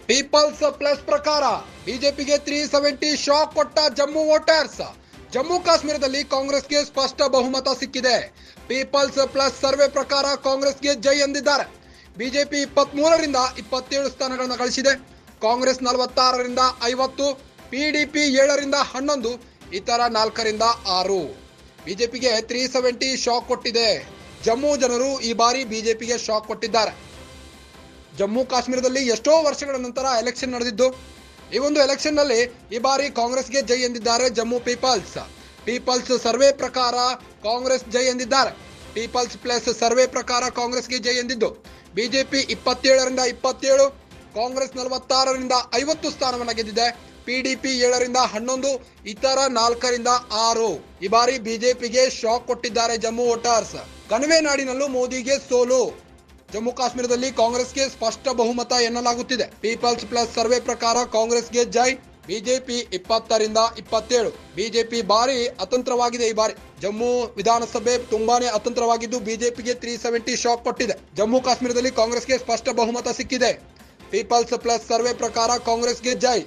People's plus ಪ್ರಕಾರ ಬಿಜೆಪಿಗೆ 370 shock ಕೊಟ್ಟ ಜಮ್ಮು ವೋಟರ್ಸ್. ಜಮ್ಮು ಕಾಶ್ಮೀರದಲ್ಲಿ ಕಾಂಗ್ರೆಸ್ಗೆ ಸ್ಪಷ್ಟ ಬಹುಮತ ಸಿಕ್ಕಿದೆ. ಪೀಪಲ್ಸ್ ಪ್ಲಸ್ ಸರ್ವೆ ಪ್ರಕಾರ ಕಾಂಗ್ರೆಸ್ಗೆ ಜೈ ಎಂದಿದ್ದಾರೆ. ಬಿಜೆಪಿ 23ರಿಂದ 27 ಸ್ಥಾನಗಳನ್ನು ಗಳಿಸಿದೆ. ಕಾಂಗ್ರೆಸ್ 46ರಿಂದ 50, ಪಿಡಿಪಿ 7ರಿಂದ 11, ಇತರ 4ರಿಂದ 6. ಬಿಜೆಪಿಗೆ 370 ಶಾಕ್ ಕೊಟ್ಟಿದೆ. ಜಮ್ಮು ಜನರು ಈ ಬಾರಿ ಬಿಜೆಪಿಗೆ ಶಾಕ್ ಕೊಟ್ಟಿದ್ದಾರೆ. ಜಮ್ಮು ಕಾಶ್ಮೀರದಲ್ಲಿ ಎಷ್ಟೋ ವರ್ಷಗಳ ನಂತರ ಎಲೆಕ್ಷನ್ ನಡೆದಿದ್ದು, ಈ ಒಂದು ಎಲೆಕ್ಷನ್ ನಲ್ಲಿ ಈ ಬಾರಿ ಕಾಂಗ್ರೆಸ್ಗೆ ಜೈ ಎಂದಿದ್ದಾರೆ ಜಮ್ಮು ಪೀಪಲ್ಸ್ ಸರ್ವೆ ಪ್ರಕಾರ ಕಾಂಗ್ರೆಸ್ ಜೈ ಎಂದಿದ್ದಾರೆ. ಪೀಪಲ್ಸ್ ಪ್ಲಸ್ ಸರ್ವೆ ಪ್ರಕಾರ ಕಾಂಗ್ರೆಸ್ಗೆ ಜೈ ಎಂದಿದ್ದು, ಬಿಜೆಪಿ 27ರಿಂದ 27, ಕಾಂಗ್ರೆಸ್ 46ರಿಂದ 50 ಸ್ಥಾನವನ್ನು ಗೆದ್ದಿದೆ. ಪಿಡಿಪಿ 7ರಿಂದ 11, ಇತರ 4ರಿಂದ 6. ಈ ಬಾರಿ ಬಿಜೆಪಿಗೆ ಶಾಕ್ ಕೊಟ್ಟಿದ್ದಾರೆ ಜಮ್ಮು ವೋಟರ್ಸ್. ಕಣಿವೆ ನಾಡಿನಲ್ಲೂ ಮೋದಿಗೆ ಸೋಲು. ಜಮ್ಮು ಕಾಶ್ಮೀರದಲ್ಲಿ ಕಾಂಗ್ರೆಸ್ಗೆ ಸ್ಪಷ್ಟ ಬಹುಮತ ಎನ್ನಲಾಗುತ್ತಿದೆ. ಪೀಪಲ್ಸ್ ಪ್ಲಸ್ ಸರ್ವೆ ಪ್ರಕಾರ ಕಾಂಗ್ರೆಸ್ಗೆ ಜೈ. ಬಿಜೆಪಿ 20ರಿಂದ 27. ಬಿಜೆಪಿ ಬಾರಿ ಅತಂತ್ರವಾಗಿದೆ. ಈ ಬಾರಿ ಜಮ್ಮು ವಿಧಾನಸಭೆ ತುಂಬಾನೇ ಅತಂತ್ರವಾಗಿದ್ದು ಬಿಜೆಪಿಗೆ 370 ಶಾಕ್ ಕೊಟ್ಟಿದೆ. ಜಮ್ಮು ಕಾಶ್ಮೀರದಲ್ಲಿ ಕಾಂಗ್ರೆಸ್ಗೆ ಸ್ಪಷ್ಟ ಬಹುಮತ ಸಿಕ್ಕಿದೆ. ಪೀಪಲ್ಸ್ ಪ್ಲಸ್ ಸರ್ವೆ ಪ್ರಕಾರ ಕಾಂಗ್ರೆಸ್ಗೆ ಜೈ.